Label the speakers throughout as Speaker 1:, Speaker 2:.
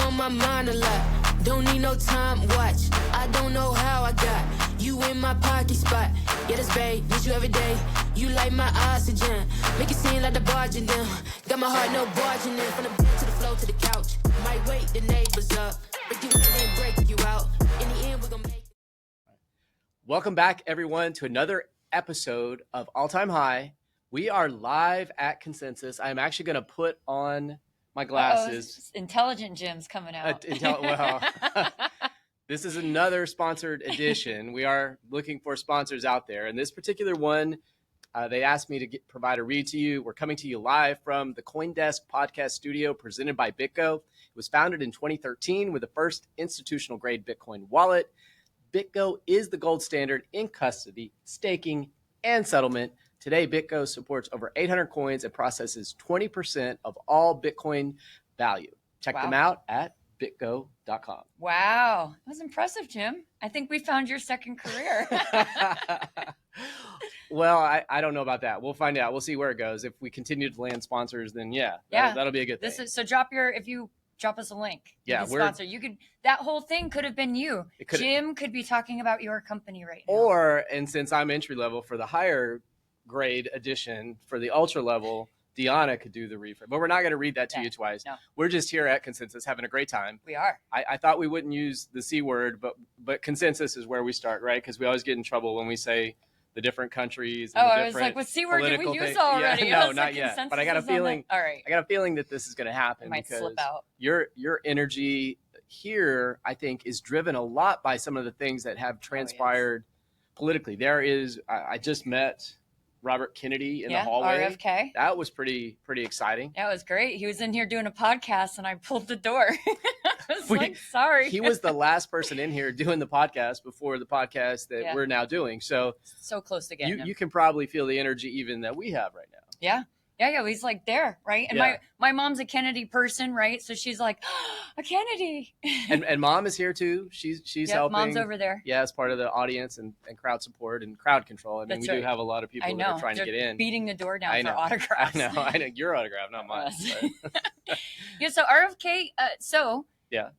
Speaker 1: on my mind a lot. Don't need no time, watch. I don't know how I got you in my party spot. Yeah, that's babe, need you every day. You like my oxygen. Make it seem like the barging down. Got my heart no barging in. From the bed to the floor to the couch. Might wake the neighbors up. Break you in and break you out. In the end, we're gonna make it.
Speaker 2: Welcome back, everyone, to another episode of All Time High. We are live at Consensus. I'm actually going to put on my glasses.
Speaker 3: Intelligent Jim's coming out.
Speaker 2: This is another sponsored edition. We are looking for sponsors out there. And this particular one, they asked me to provide a read to you. We're coming to you live from the CoinDesk podcast studio presented by BitGo. It was founded in 2013 with the first institutional grade Bitcoin wallet. BitGo is the gold standard in custody, staking, and settlement. Today, BitGo supports over 800 coins and processes 20% of all Bitcoin value. Check them out at bitgo.com.
Speaker 3: Wow. That was impressive, Jim. I think we found your second career.
Speaker 2: Well, I don't know about that. We'll find out. We'll see where it goes. If we continue to land sponsors, then that'll be a good thing.
Speaker 3: So if you drop us a link.
Speaker 2: Yeah,
Speaker 3: sponsor. That whole thing could have been you. Jim could be talking about your company right now.
Speaker 2: And since I'm entry level for the higher grade edition, for the ultra level, Dionna could do the reefer. But we're not going to read that to you twice. No. We're just here at Consensus having a great time.
Speaker 3: We are.
Speaker 2: I thought we wouldn't use the C word, but Consensus is where we start, right? Because we always get in trouble when we say the different countries. And
Speaker 3: I was like, what C word did we use already?
Speaker 2: Yeah, no, not yet. But I got a feeling.
Speaker 3: All right.
Speaker 2: I got a feeling that this is going to happen.
Speaker 3: It might
Speaker 2: because
Speaker 3: slip out.
Speaker 2: Your energy here, I think, is driven a lot by some of the things that have transpired politically. I just met Robert Kennedy in the hallway.
Speaker 3: RFK.
Speaker 2: That was pretty exciting.
Speaker 3: That was great. He was in here doing a podcast and I pulled the door. I was sorry.
Speaker 2: He was the last person in here doing the podcast before the podcast that we're now doing. So
Speaker 3: close to getting him.
Speaker 2: You can probably feel the energy even that we have right now.
Speaker 3: Yeah. Yeah. He's like there, right? And my mom's a Kennedy person, right? So she's like, a Kennedy.
Speaker 2: and mom is here too. She's helping.
Speaker 3: Mom's over there.
Speaker 2: Yeah, as part of the audience and crowd support and crowd control. I mean, we do have a lot of people that are trying to get in.
Speaker 3: Beating the door down for autographs.
Speaker 2: I know. Your autograph, not mine.
Speaker 3: So RFK,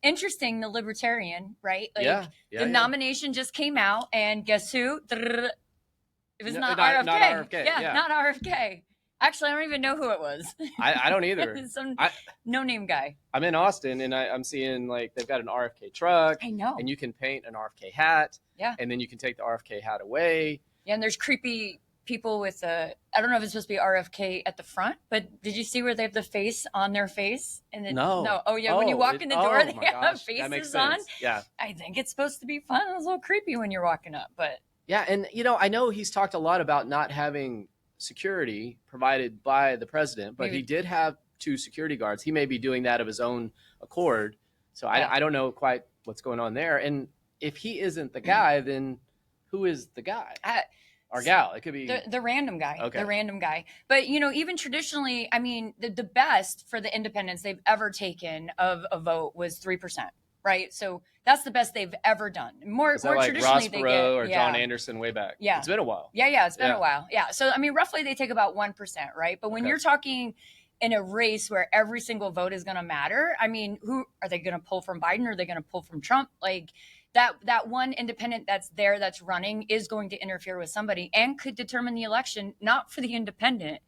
Speaker 3: interesting, the Libertarian, right? The nomination just came out and guess who? It was not RFK.
Speaker 2: Not RFK.
Speaker 3: Not RFK. Actually, I don't even know who it was.
Speaker 2: I don't either.
Speaker 3: Some no-name guy.
Speaker 2: I'm in Austin, and I'm seeing they've got an RFK truck.
Speaker 3: I know.
Speaker 2: And you can paint an RFK hat.
Speaker 3: Yeah.
Speaker 2: And then you can take the RFK hat away.
Speaker 3: Yeah, and there's creepy people with I don't know if it's supposed to be RFK at the front, but did you see where they have the face on their face? And
Speaker 2: No.
Speaker 3: Oh, yeah. When you walk in the door, they have faces
Speaker 2: that makes
Speaker 3: on.
Speaker 2: Sense. Yeah.
Speaker 3: I think it's supposed to be fun. It was a little creepy when you're walking up, but.
Speaker 2: Yeah, and I know he's talked a lot about not having security provided by the president, but he did have 2 security guards. He may be doing that of his own accord. So I don't know quite what's going on there. And if he isn't the guy, then who is the guy? Or gal? It could be
Speaker 3: the random guy.
Speaker 2: Okay.
Speaker 3: The random guy. But even traditionally, I mean, the best for the independents they've ever taken of a vote was 3%. Right, so that's the best they've ever done. More
Speaker 2: like
Speaker 3: traditionally,
Speaker 2: Ross
Speaker 3: they
Speaker 2: Perot
Speaker 3: get
Speaker 2: or John Anderson way back.
Speaker 3: Yeah,
Speaker 2: it's been a while.
Speaker 3: Yeah, it's been a while. Yeah, so I mean, roughly they take about 1%, right? But when you're talking in a race where every single vote is going to matter, I mean, who are they going to pull from Biden? Or are they going to pull from Trump? Like that one independent that's there that's running is going to interfere with somebody and could determine the election, not for the independent,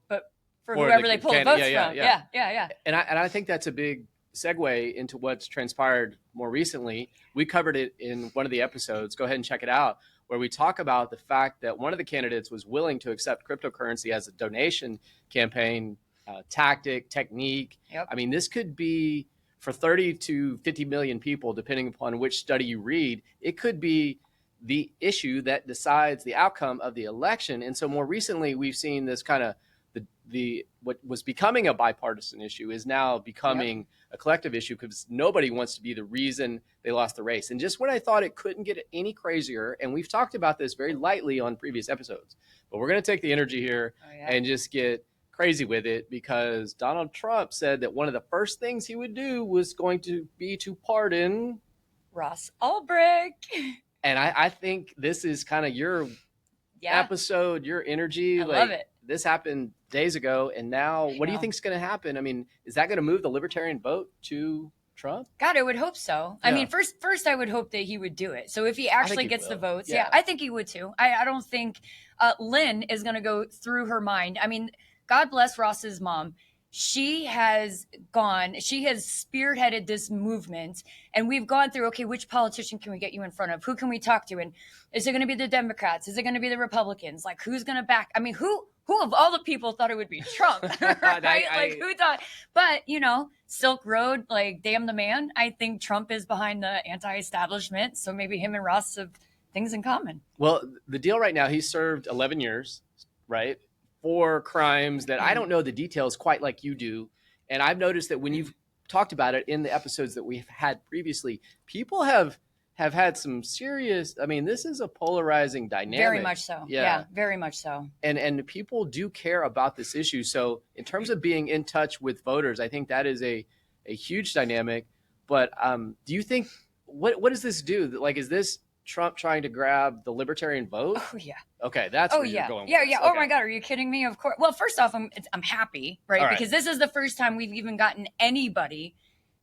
Speaker 3: but for whoever they pull the votes from. Yeah.
Speaker 2: And I think that's a big segue into what's transpired more recently. We covered it in one of the episodes. Go ahead and check it out, where we talk about the fact that one of the candidates was willing to accept cryptocurrency as a donation campaign technique.
Speaker 3: Yep.
Speaker 2: I mean, this could be for 30 to 50 million people, depending upon which study you read. It could be the issue that decides the outcome of the election. And so more recently, we've seen this kind of what was becoming a bipartisan issue is now becoming a collective issue because nobody wants to be the reason they lost the race. And just when I thought it couldn't get any crazier, and we've talked about this very lightly on previous episodes, but we're going to take the energy here and just get crazy with it because Donald Trump said that one of the first things he would do was going to be to pardon
Speaker 3: Ross Ulbricht.
Speaker 2: And I think this is kind of your episode, your energy.
Speaker 3: I love it.
Speaker 2: This happened days ago, and now what do you think is going to happen? I mean, is that going to move the Libertarian vote to Trump?
Speaker 3: God, I would hope so.
Speaker 2: Yeah.
Speaker 3: I mean, first, I would hope that he would do it. So if he actually gets the votes,
Speaker 2: Yeah.
Speaker 3: I think he would too. I don't think Lynn is going to go through her mind. I mean, God bless Ross's mom. She has spearheaded this movement, and we've gone through, okay, which politician can we get you in front of? Who can we talk to? And is it going to be the Democrats? Is it going to be the Republicans? Like, who's going to back? I mean, who of all the people thought it would be Trump? Right? Like, who thought? But, Silk Road, like, damn the man. I think Trump is behind the anti-establishment. So maybe him and Ross have things in common.
Speaker 2: Well, the deal right now, he served 11 years, right? For crimes that I don't know the details quite like you do. And I've noticed that when you've talked about it in the episodes that we've had previously, people have had some serious, I mean, this is a polarizing dynamic.
Speaker 3: Very much so. Yeah, very much so.
Speaker 2: And people do care about this issue. So in terms of being in touch with voters, I think that is a huge dynamic. But do you think, what does this do? Like, is this Trump trying to grab the libertarian vote?
Speaker 3: Oh, yeah.
Speaker 2: Okay, that's where you're going.
Speaker 3: Yeah.
Speaker 2: Okay.
Speaker 3: Oh my God, are you kidding me? Of course. Well, first off, I'm happy, right? Because this is the first time we've even gotten anybody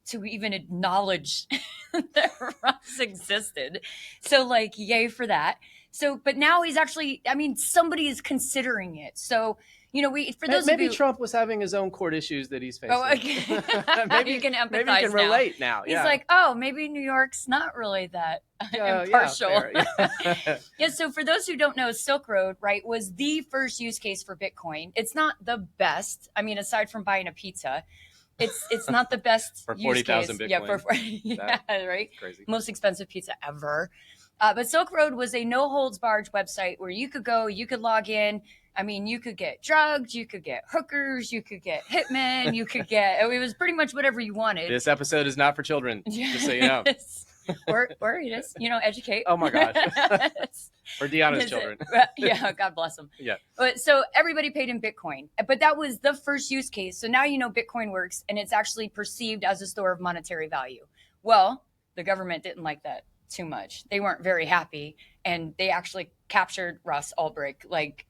Speaker 3: to even acknowledge that Ross existed. So, like, yay for that. So, but now he's actually, I mean, somebody is considering it. So, maybe
Speaker 2: Trump was having his own court issues that he's facing.
Speaker 3: Oh, okay. maybe you can empathize.
Speaker 2: Maybe you can relate now.
Speaker 3: He's like, oh, maybe New York's not really that impartial. Yeah. So for those who don't know, Silk Road, right, was the first use case for Bitcoin. It's not the best. I mean, aside from buying a pizza, it's not the best
Speaker 2: for 40,000 Bitcoin.
Speaker 3: Yeah, right.
Speaker 2: Crazy.
Speaker 3: Most expensive pizza ever. But Silk Road was a no holds barred website where you could go, you could log in. I mean, you could get drugged, you could get hookers, you could get hitmen, it was pretty much whatever you wanted.
Speaker 2: This episode is not for children, just so you know.
Speaker 3: or it is, educate.
Speaker 2: Oh my gosh. For Dionna's children.
Speaker 3: Yeah, God bless them.
Speaker 2: Yeah.
Speaker 3: But so everybody paid in Bitcoin, but that was the first use case. So now Bitcoin works and it's actually perceived as a store of monetary value. Well, the government didn't like that too much. They weren't very happy, and they actually captured Ross Ulbricht, like,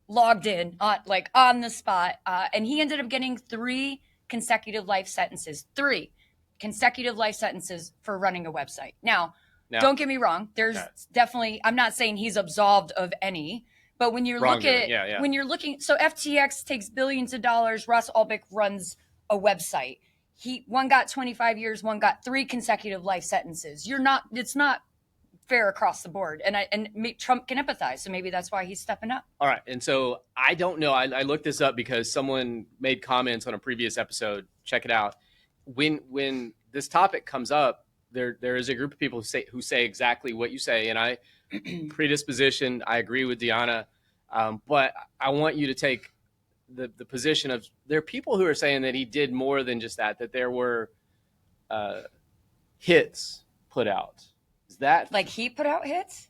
Speaker 3: logged in on the spot, and he ended up getting 3 consecutive life sentences. 3 consecutive life sentences for running a website. Now, don't get me wrong. There's definitely, I'm not saying he's absolved of any, but when you're when you're looking, so FTX takes billions of dollars. Ross Ulbricht runs a website. One got 25 years, one got 3 consecutive life sentences. It's not fair across the board, and Trump can empathize, so maybe that's why he's stepping up. All
Speaker 2: right, and so I don't know. I looked this up because someone made comments on a previous episode. Check it out. When this topic comes up, there is a group of people who say exactly what you say, and I predisposition. I agree with Dionna, but I want you to take the position of, there are people who are saying that he did more than just that. That there were hits put out. Is that
Speaker 3: like he put out hits?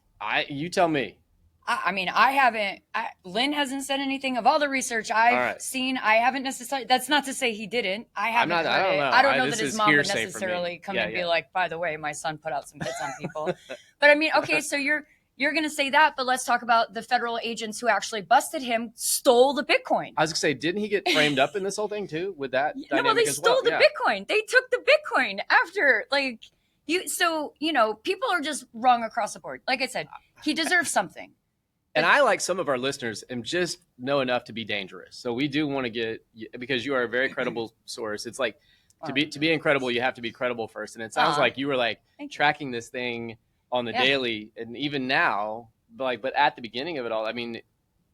Speaker 2: You tell me.
Speaker 3: I mean, I haven't. Lynn hasn't said anything. Of all the research I've seen, I haven't necessarily. That's not to say he didn't. I haven't. I don't know that his mom would necessarily come and be like, by the way, my son put out some hits on people. But I mean, okay, so you're going to say that, but let's talk about the federal agents who actually busted him, stole the Bitcoin.
Speaker 2: I was going to say, didn't he get framed up in this whole thing too with that?
Speaker 3: No, they stole the Bitcoin. They took the Bitcoin after, like. People are just wrong across the board. Like I said, he deserves something.
Speaker 2: And I, like some of our listeners, am just know enough to be dangerous. So we do want to get, because you are a very credible source. It's like to be incredible, you have to be credible first. And it sounds like you were like tracking this thing on the daily, and even now, but at the beginning of it all, I mean,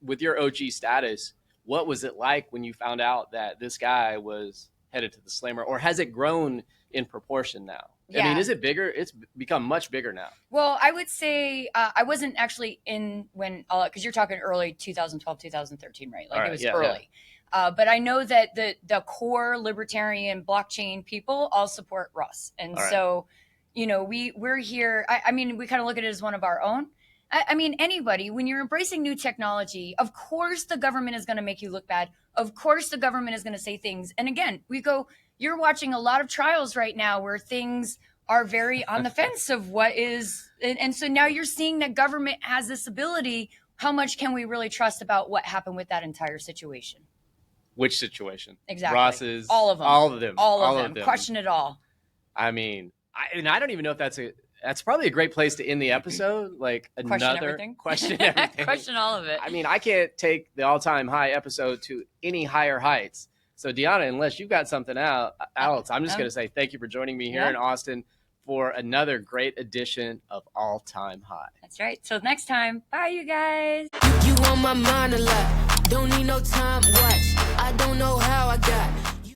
Speaker 2: with your OG status, what was it like when you found out that this guy was headed to the slammer, or has it grown in proportion now? Yeah. I mean, is it bigger? It's become much bigger now.
Speaker 3: Well, I would say I wasn't actually in when, because you're talking early 2012, 2013, right? Like it was early. Yeah. But I know that the core libertarian blockchain people all support Ross. And so, we're here. I mean, we kind of look at it as one of our own. I mean, anybody, when you're embracing new technology, of course the government is going to make you look bad. Of course the government is going to say things. And again, you're watching a lot of trials right now where things are very on the fence of what is. And so now you're seeing that government has this ability. How much can we really trust about what happened with that entire situation?
Speaker 2: Which situation?
Speaker 3: Exactly.
Speaker 2: Ross's?
Speaker 3: All of them.
Speaker 2: All of them.
Speaker 3: All of them. Question it all.
Speaker 2: I mean, I don't even know if that's probably a great place to end the episode. Like
Speaker 3: Question
Speaker 2: another
Speaker 3: everything.
Speaker 2: question everything.
Speaker 3: Question all of it.
Speaker 2: I mean, I can't take the all-time high episode to any higher heights. So Dionna, unless you've got something else, I'm just going to say thank you for joining me here in Austin for another great edition of All Time High.
Speaker 3: That's right. Till next time. Bye, you guys.
Speaker 1: You on my mind a lot. Don't need no time watch. I don't know how I got